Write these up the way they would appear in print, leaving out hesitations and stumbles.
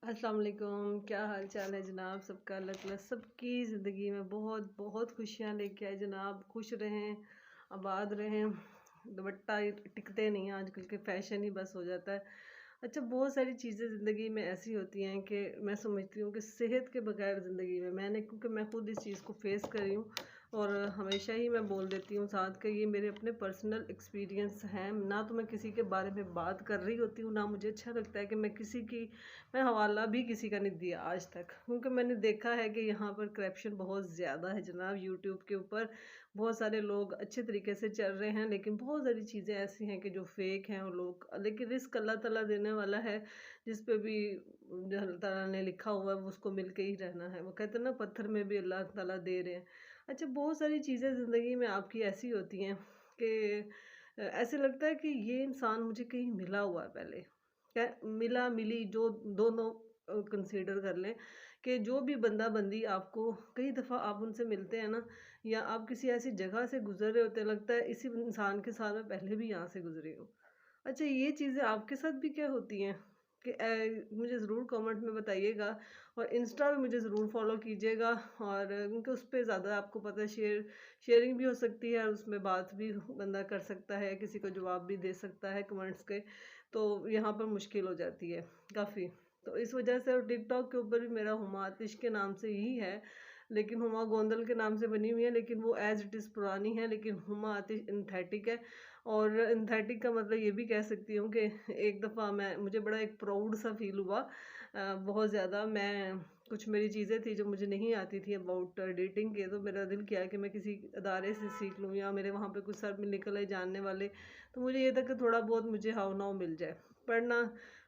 अस्सलाम वालेकुम। क्या हाल चाल है जनाब सबका? अल्लाह ताला सबकी ज़िंदगी में बहुत बहुत खुशियाँ लेके आए जनाब। खुश रहें, आबाद रहें। दुपट्टा ये टिकते नहीं हैं, आजकल के फैशन ही बस हो जाता है। अच्छा, बहुत सारी चीज़ें ज़िंदगी में ऐसी होती हैं कि मैं समझती हूँ कि सेहत के बगैर ज़िंदगी में क्योंकि मैं खुद इस चीज़ को फेस कर रही हूँ और हमेशा ही मैं बोल देती हूँ साथ के ये मेरे अपने पर्सनल एक्सपीरियंस हैं। ना तो मैं किसी के बारे में बात कर रही होती हूँ, ना मुझे अच्छा लगता है कि मैं हवाला भी किसी का नहीं दिया आज तक, क्योंकि मैंने देखा है कि यहाँ पर करप्शन बहुत ज़्यादा है जनाब। यूट्यूब के ऊपर बहुत सारे लोग अच्छे तरीके से चल रहे हैं, लेकिन बहुत सारी चीज़ें ऐसी हैं कि जो फेक हैं वो लोग, लेकिन रिस्क अल्लाह ताला देने वाला है। जिस पे भी जो अल्लाह ताला ने लिखा हुआ है वो उसको मिल के ही रहना है। वो कहते हैं ना, पत्थर में भी अल्लाह ताला दे रहे हैं। अच्छा, बहुत सारी चीज़ें ज़िंदगी में आपकी ऐसी होती हैं कि ऐसे लगता है कि ये इंसान मुझे कहीं मिला हुआ है पहले। मिला मिली जो दोनों कंसीडर कर लें कि जो भी बंदा बंदी आपको कई दफ़ा आप उनसे मिलते हैं ना, या आप किसी ऐसी जगह से गुजर रहे होते हैं, लगता है इसी इंसान के साथ मैं पहले भी यहाँ से गुजरी हूँ। अच्छा, ये चीज़ें आपके साथ भी क्या होती हैं कि मुझे ज़रूर कमेंट में बताइएगा, और इंस्टा पे मुझे ज़रूर फॉलो कीजिएगा। और क्योंकि उस पे ज़्यादा आपको पता है, शेयरिंग भी हो सकती है और उसमें बात भी बंदा कर सकता है, किसी को जवाब भी दे सकता है कमेंट्स के। तो यहाँ पर मुश्किल हो जाती है काफ़ी। तो इस वजह से, और टिकटॉक के ऊपर भी मेरा हुमा आतिश के नाम से ही है, लेकिन हुमा गोंदल के नाम से बनी हुई है, लेकिन वो एज़ इट इज़ पुरानी है, लेकिन हुमा आतिश सिंथेटिक है। और सिंथेटिक का मतलब ये भी कह सकती हूँ कि एक दफ़ा मुझे बड़ा एक प्राउड सा फ़ील हुआ, बहुत ज़्यादा। कुछ मेरी चीज़ें थी जो मुझे नहीं आती थी अबाउट एडिटिंग के, तो मेरा दिल किया कि मैं किसी अदारे से सीख लूँ, या मेरे वहाँ पे कुछ सर में निकल आए जानने वाले, तो मुझे ये था कि थोड़ा बहुत मुझे हाव-नाव मिल जाए। पढ़ना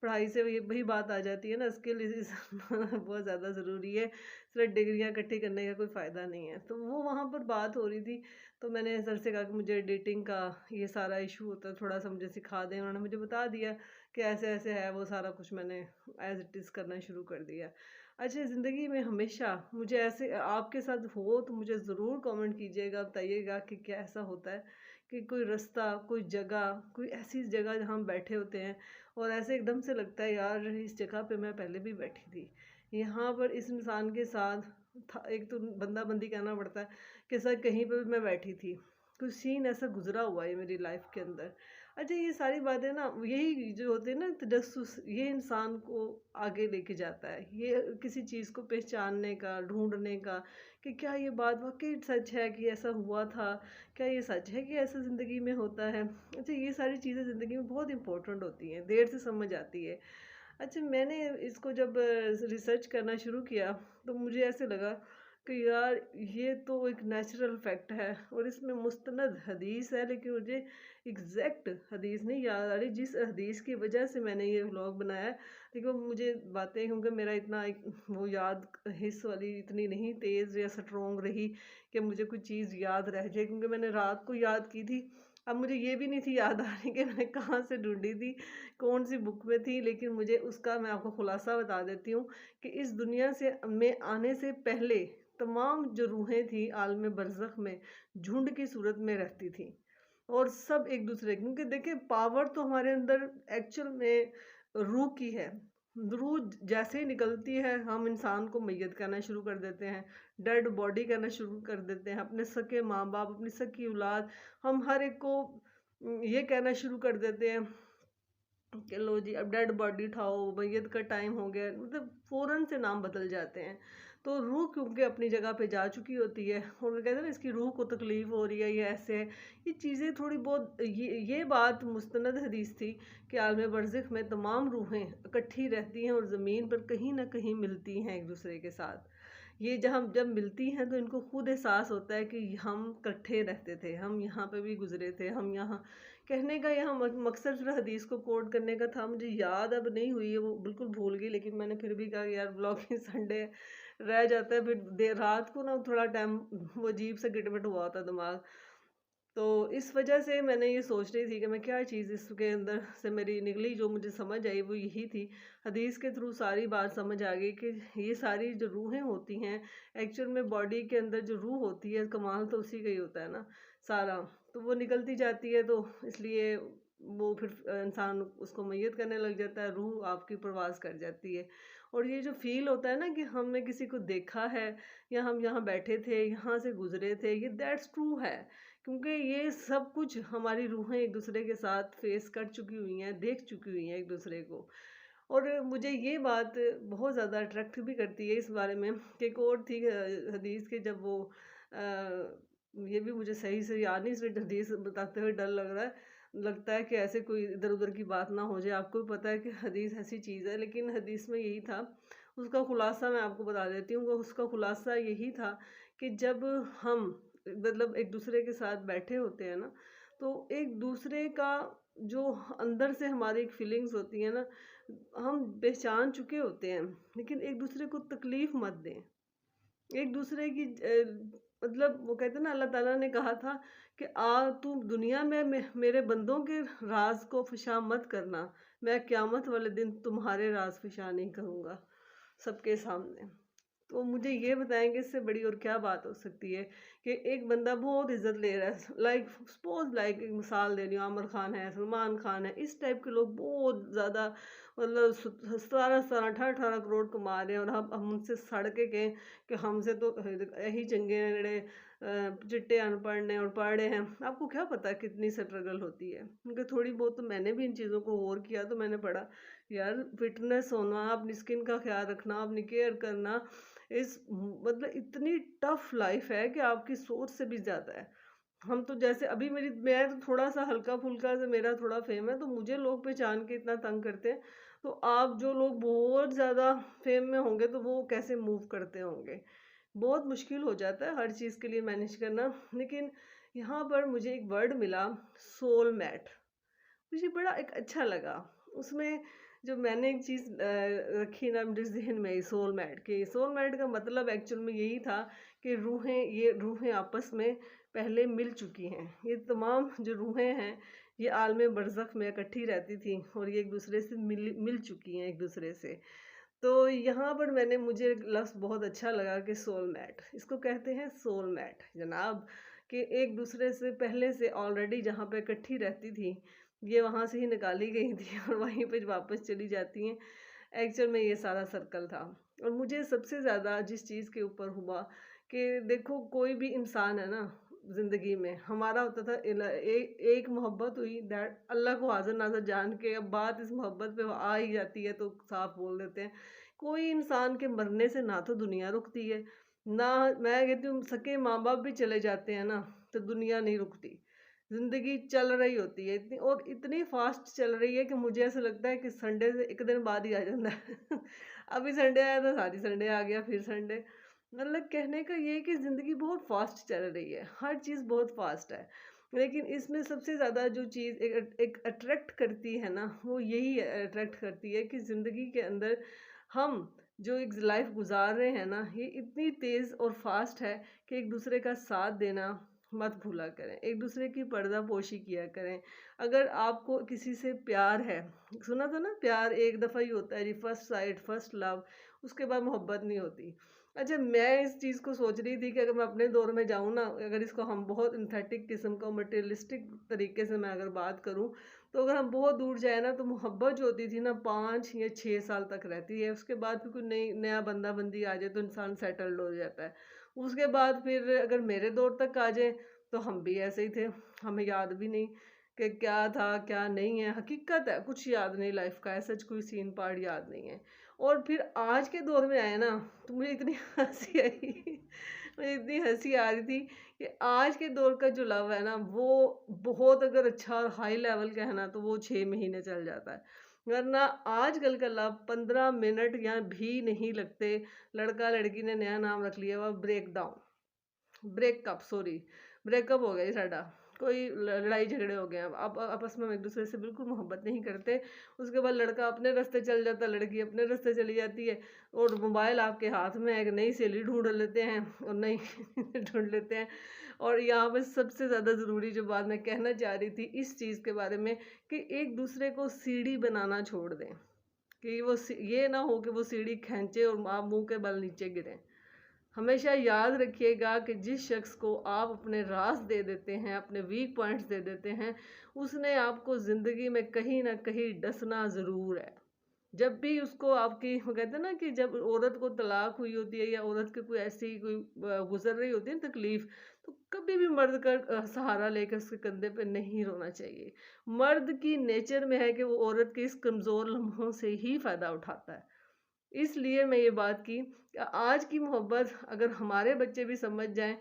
पढ़ाई से वही वही बात आ जाती है ना, स्किल इज़ बहुत ज़्यादा ज़रूरी है। सिर्फ़ डिग्रियाँ इकट्ठी करने का कोई फ़ायदा नहीं है। तो वो वहाँ पर बात हो रही थी, तो मैंने सर से कहा कि मुझे एडिटिंग का ये सारा इशू होता है, थोड़ा-सा मुझे सिखा दें। उन्होंने मुझे बता दिया कि ऐसे-ऐसे है, वो सारा कुछ मैंने एज़ इट इज़ करना शुरू कर दिया। अच्छा, ज़िंदगी में हमेशा मुझे ऐसे आपके साथ हो तो मुझे ज़रूर कमेंट कीजिएगा, बताइएगा कि क्या ऐसा होता है कि कोई रास्ता, कोई जगह, कोई ऐसी जगह जहाँ हम बैठे होते हैं और ऐसे एकदम से लगता है, यार इस जगह पे मैं पहले भी बैठी थी। यहाँ पर इस इंसान के साथ था, एक तो बंदा-बंदी कहना पड़ता है कि सर कहीं पे भी मैं बैठी थी। कुछ सीन ऐसा गुज़रा हुआ है मेरी लाइफ़ के अंदर। अच्छा, ये सारी बातें ना, यही जो होते हैं ना तजस्सुस, ये इंसान को आगे लेके जाता है। ये किसी चीज़ को पहचानने का, ढूँढने का, कि क्या ये बात वाक़ई सच है कि ऐसा हुआ था? क्या ये सच है कि ऐसा ज़िंदगी में होता है? अच्छा, ये सारी चीज़ें ज़िंदगी में बहुत इम्पोर्टेंट होती हैं, देर से समझ आती है। अच्छा, मैंने इसको जब रिसर्च करना शुरू किया, तो मुझे ऐसे लगा कि यार ये तो एक नेचुरल फैक्ट है, और इसमें मुस्तनद हदीस है, लेकिन मुझे एग्जैक्ट हदीस नहीं याद आ रही जिस हदीस की वजह से मैंने ये व्लॉग बनाया है। लेकिन वो मुझे बातें, क्योंकि मेरा इतना एक वो याद हिस्स वाली इतनी नहीं तेज़ या स्ट्रोंग रही कि मुझे कुछ चीज़ याद रह जाए, क्योंकि मैंने रात को याद की थी। अब मुझे ये भी नहीं थी याद आ रही कि मैंने कहाँ से ढूंढी थी, कौन सी बुक में थी, लेकिन मुझे उसका मैं आपको खुलासा बता देती हूँ कि इस दुनिया से में आने से पहले तमाम जो रूहें थी आलम बरज़ख में झुंड की सूरत में रहती थी, और सब एक दूसरे, क्योंकि देखिए पावर तो हमारे अंदर एक्चुअल में रूह की है। रूह जैसे ही निकलती है, हम इंसान को मैयत कहना शुरू कर देते हैं, डेड बॉडी कहना शुरू कर देते हैं, अपने सगे माँ बाप, अपनी सगी औलाद, हम हर एक को ये कहना शुरू कर देते हैं कि लो जी अब डेड बॉडी उठाओ, मैयत का टाइम हो गया, मतलब फ़ौरन से नाम बदल जाते हैं। तो रूह क्योंकि अपनी जगह पे जा चुकी होती है, और वो कहते हैं ना इसकी रूह को तकलीफ़ हो रही है, ये ऐसे है। ये चीज़ें थोड़ी बहुत, ये बात मुस्तनद हदीस थी कि आलम बरज़ख में तमाम रूहें इकट्ठी रहती हैं और ज़मीन पर कहीं न कहीं मिलती हैं एक-दूसरे के साथ। ये जब मिलती हैं तो इनको खुद एहसास होता है कि हम इकट्ठे रहते थे, हम यहाँ पे भी गुज़रे थे, हम यहाँ, कहने का यहाँ मकसद सिर्फ़ हदीस को कोट करने का था। मुझे याद अब नहीं हुई है, वो बिल्कुल भूल गई, लेकिन मैंने फिर भी कहा यार ब्लॉगिंग संडे रह जाता है, फिर देर रात को ना थोड़ा टाइम वो अजीब सा गिटमिट हुआ होता दिमाग। तो इस वजह से मैंने ये सोच रही थी कि मैं क्या चीज़ इसके अंदर से मेरी निकली, जो मुझे समझ आई वो यही थी। हदीस के थ्रू सारी बात समझ आ गई कि ये सारी जो रूहें होती हैं, एक्चुअल में बॉडी के अंदर जो रूह होती है, कमाल तो उसी का ही होता है ना सारा। तो वो निकलती जाती है, तो इसलिए वो फिर इंसान उसको मैयत करने लग जाता है, रूह आपकी प्रवास कर जाती है। और ये जो फ़ील होता है ना कि हमने किसी को देखा है या हम यहाँ बैठे थे, यहाँ से गुज़रे थे, ये दैट्स ट्रू है। क्योंकि ये सब कुछ हमारी रूहें एक-दूसरे के साथ फ़ेस कर चुकी हुई हैं, देख चुकी हुई हैं एक-दूसरे को। और मुझे ये बात बहुत ज़्यादा अट्रैक्ट भी करती है इस बारे में कि एक और थी हदीस के, जब वो ये भी मुझे सही से याद नहीं, इसलिए हदीस बताते हुए डर लग रहा है, लगता है कि ऐसे कोई इधर उधर की बात ना हो जाए। आपको भी पता है कि हदीस ऐसी चीज़ है, लेकिन हदीस में यही था, उसका खुलासा मैं आपको बता देती हूँ। वो उसका खुलासा यही था कि जब हम मतलब एक दूसरे के साथ बैठे होते हैं ना, तो एक दूसरे का जो अंदर से हमारी एक फीलिंग्स होती है ना, हम पहचान चुके होते हैं, लेकिन एक दूसरे को तकलीफ मत दें। एक दूसरे की मतलब वो कहते हैं ना, अल्लाह ताला ने कहा था कि तू दुनिया में मेरे बंदों के राज को फ़िशा मत करना, मैं क़यामत वाले दिन तुम्हारे राज फ़िशा नहीं करूँगा सबके सामने। तो मुझे ये बताएँगे इससे बड़ी और क्या बात हो सकती है कि एक बंदा बहुत इज़्ज़त ले रहा है, लाइक सपोज़ लाइक एक मिसाल दे रही हूँ, आमिर खान है, सलमान खान है, इस टाइप के लोग बहुत ज़्यादा मतलब 17-17, 18-18 करोड़ कमा रहे हैं, और हम उनसे सड़ के कहें कि हमसे तो यही चंगे ने जेड़े चिट्टे अनपढ़ ने और पढ़े हैं। आपको क्या पता कितनी स्ट्रगल होती है, क्योंकि थोड़ी बहुत तो मैंने भी इन चीज़ों को गौर किया, तो मैंने पढ़ा यार फिटनेस होना, अपनी स्किन का ख्याल रखना, अपनी केयर करना, इस मतलब इतनी टफ लाइफ है कि आपकी सोच से भी ज़्यादा है। हम तो जैसे अभी मैं तो थोड़ा-सा हल्का-फुल्का से मेरा थोड़ा फेम है, तो मुझे लोग पहचान के इतना तंग करते हैं। तो आप जो लोग बहुत ज़्यादा फेम में होंगे, तो वो कैसे मूव करते होंगे? बहुत मुश्किल हो जाता है हर चीज़ के लिए मैनेज करना। लेकिन यहाँ पर मुझे एक वर्ड मिला, सोलमेट। मुझे बड़ा एक अच्छा लगा। उसमें जो मैंने एक चीज़ रखी ना मेरे ज़हन में, सोलमेट का मतलब एक्चुअल में यही था कि ये रूहें आपस में पहले मिल चुकी हैं। ये तमाम जो रूहें हैं, ये आलम बरज़ख में इकट्ठी रहती थी, और ये एक-दूसरे से मिल चुकी हैं एक-दूसरे से। तो यहाँ पर मुझे एक लफ्ज़ बहुत अच्छा लगा कि सोलमेट, इसको कहते हैं सोलमेट जनाब, कि एक दूसरे से पहले से ऑलरेडी जहाँ पे इकट्ठी रहती थी, ये वहाँ से ही निकाली गई थी और वहीं पे वापस चली जाती हैं। एक्चुअल में ये सारा सर्कल था। और मुझे सबसे ज़्यादा जिस चीज़ के ऊपर हुआ कि देखो, कोई भी इंसान है ना ज़िंदगी में, हमारा होता था एक मोहब्बत हुई, दैट अल्लाह को हाज़िर-नाज़िर जान के, अब बात इस मोहब्बत पे आ ही जाती है तो साफ बोल देते हैं। कोई इंसान के मरने से ना तो दुनिया रुकती है, ना मैं कहती हूँ सगे माँ-बाप भी चले जाते हैं ना, तो दुनिया नहीं रुकती। ज़िंदगी चल रही होती है इतनी, और इतनी फ़ास्ट चल रही है कि मुझे ऐसा लगता है कि संडे से 1 दिन बाद ही आ जाता है। अभी संडे आया था, साथ ही संडे आ गया, फिर संडे। मतलब कहने का ये है कि ज़िंदगी बहुत फ़ास्ट चल रही है, हर चीज़ बहुत फ़ास्ट है। लेकिन इसमें सबसे ज़्यादा जो चीज़ एक अट्रैक्ट करती है ना, वो यही अट्रैक्ट करती है कि ज़िंदगी के अंदर हम जो एक लाइफ़ गुज़ार रहे हैं ना, ये इतनी तेज़ और फ़ास्ट है कि एक-दूसरे का साथ देना मत भूला करें, एक-दूसरे की पर्दापोशी किया करें। अगर आपको किसी से प्यार है, सुना था ना, प्यार एक दफ़ा ही होता है जी, फर्स्ट साइट, फर्स्ट लव, उसके बाद मोहब्बत नहीं होती। अच्छा, मैं इस चीज़ को सोच रही थी कि अगर मैं अपने दौर में जाऊँ ना, अगर इसको हम बहुत सिंथेटिक किस्म का मटेरियलिस्टिक तरीके से मैं अगर बात करूँ, तो अगर हम बहुत दूर जाए ना, तो मोहब्बत जो होती थी ना 5 या 6 साल तक रहती है। उसके बाद फिर कोई नया बंदा-बंदी आ जाए तो इंसान सेटल्ड हो जाता है। उसके बाद फिर अगर मेरे दौर तक आ जाए, तो हम भी ऐसे ही थे, हमें याद भी नहीं कि क्या था, क्या नहीं है। हकीकत है, कुछ याद नहीं लाइफ़ का, ऐसा कोई सीन पार्ट याद नहीं है। और फिर आज के दौर में आए ना, तो मुझे इतनी हँसी आई, मुझे इतनी हँसी आ रही थी कि आज के दौर का जो लव है ना, वो बहुत अगर अच्छा और हाई लेवल का है ना, तो वो 6 महीने चल जाता है। वरना आजकल का लव 15 मिनट या भी नहीं लगते। लड़का-लड़की ने नया नाम रख लिया हुआ ब्रेकडाउन, ब्रेकअप सॉरी, ब्रेकअप हो गया जी साडा। कोई लड़ाई झगड़े हो गए हैं, अब आपस में हम एक-दूसरे से बिल्कुल मोहब्बत नहीं करते। उसके बाद लड़का अपने रास्ते चल जाता है, लड़की अपने रास्ते चली जाती है, और मोबाइल आपके हाथ में है, एक नई सहेली ढूँढ लेते हैं और नई ढूँढ लेते हैं। और यहाँ पे सबसे ज़्यादा ज़रूरी जो बात मैं कहना चाह रही थी इस चीज़ के बारे में, कि एक-दूसरे को सीढ़ी बनाना छोड़ दें, कि ये ना हो कि वो सीढ़ी खींचे और आप मुँह के बल नीचे गिरें। हमेशा याद रखिएगा कि जिस शख्स को आप अपने राज दे देते हैं, अपने वीक पॉइंट्स दे देते हैं, उसने आपको ज़िंदगी में कहीं ना कहीं डसना ज़रूर है। जब भी उसको आपकी, वो कहते हैं ना कि जब औरत को तलाक हुई होती है या औरत के कोई ऐसी कोई गुजर रही होती है तकलीफ, तो कभी भी मर्द का सहारा लेकर उसके कंधे पे नहीं रोना चाहिए। मर्द की नेचर में है कि वो औरत के इस कमज़ोर लम्हों से ही फ़ायदा उठाता है। इसलिए मैं ये बात की कि आज की मोहब्बत अगर हमारे बच्चे भी समझ जाएं,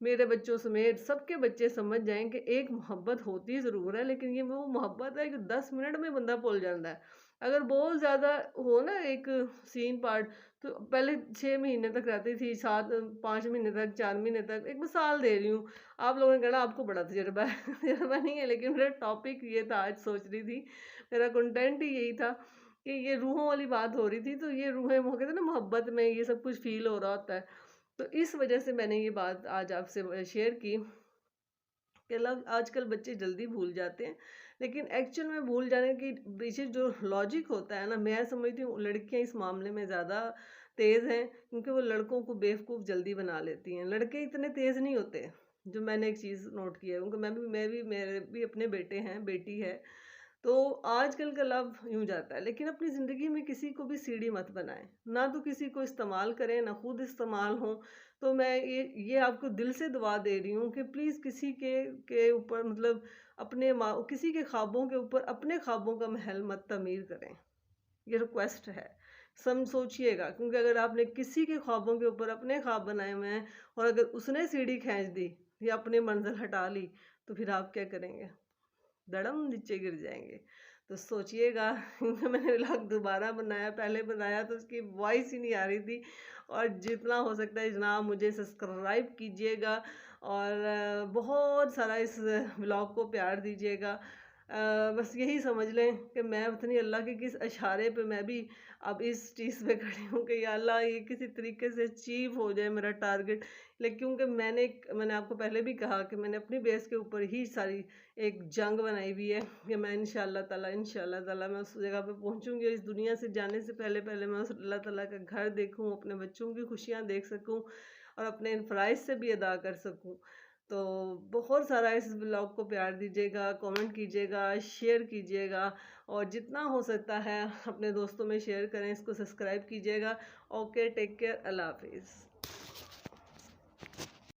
मेरे बच्चों समेत सबके बच्चे समझ जाएं कि एक मोहब्बत होती ज़रूर है, लेकिन ये वो मोहब्बत है कि 10 मिनट में बंदा भूल जाता है। अगर बहुत ज़्यादा हो ना एक सीन पार्ट, तो पहले 6 महीने तक रहती थी, 5 महीने तक, 4 महीने तक, एक मिसाल दे रही हूँ। आप लोगों ने कहना आपको बड़ा तजर्बा है। तजर्बा नहीं है, लेकिन मेरा टॉपिक ये था, आज सोच रही थी, मेरा कंटेंट ही यही था कि ये रूहों वाली बात हो रही थी। तो ये रूहें, वो कहते हैं ना मोहब्बत में ये सब कुछ फील हो रहा होता है। तो इस वजह से मैंने ये बात आज आपसे शेयर की कि लव, आजकल बच्चे जल्दी भूल जाते हैं, लेकिन एक्चुअल में भूल जाने की पीछे जो लॉजिक होता है ना, मैं समझती हूँ लड़कियां इस मामले में ज़्यादा तेज़ हैं, क्योंकि वो लड़कों को बेवकूफ़ जल्दी बना लेती हैं। लड़के इतने तेज़ नहीं होते। जो मैंने एक चीज़ नोट की है, क्योंकि मेरे भी अपने बेटे हैं, बेटी है। तो आजकल का लव यूं जाता है, लेकिन अपनी ज़िंदगी में किसी को भी सीढ़ी मत बनाएं, ना तो किसी को इस्तेमाल करें, ना खुद इस्तेमाल हो। तो मैं ये आपको दिल से दुआ दे रही हूँ कि प्लीज़ किसी के ऊपर, मतलब अपने किसी के ख्वाबों के ऊपर अपने ख्वाबों का महल मत तमीर करें। ये रिक्वेस्ट है। सम सोचिएगा, क्योंकि अगर आपने किसी के ख्वाबों के ऊपर अपने ख्वाब बनाए हुए हैं और अगर उसने सीढ़ी खींच दी या अपनी मंजिल हटा ली, तो फिर आप क्या करेंगे? धड़म नीचे गिर जाएँगे। तो सोचिएगा। मैंने व्लॉग दोबारा बनाया, पहले बनाया तो उसकी वॉइस ही नहीं आ रही थी। और जितना हो सकता है जनाब मुझे सब्सक्राइब कीजिएगा और बहुत सारा इस व्लॉग को प्यार दीजिएगा। बस यही समझ लें कि मैं उतनी अल्लाह के किस इशारे पे मैं भी अब इस चीज़ पे खड़ी हूँ कि या अल्लाह ये किसी तरीके से अचीव हो जाए मेरा टारगेट। लेकिन क्योंकि मैंने आपको पहले भी कहा कि मैंने अपनी बेस के ऊपर ही सारी एक जंग बनाई हुई है कि मैं इंशाल्लाह ताला मैं उस जगह पे पहुंचूंगी। इस दुनिया से जाने से पहले पहले मैं उस अल्लाह ताला का घर देखूं, अपने बच्चों की खुशियां देख सकूं और अपने इन फ़राइज़ से भी अदा कर सकूं। तो बहुत सारा इस ब्लॉग को प्यार दीजिएगा, कमेंट कीजिएगा, शेयर कीजिएगा और जितना हो सकता है अपने दोस्तों में शेयर करें, इसको सब्सक्राइब कीजिएगा। ओके, टेक केयर, अल्लाह हाफिज़।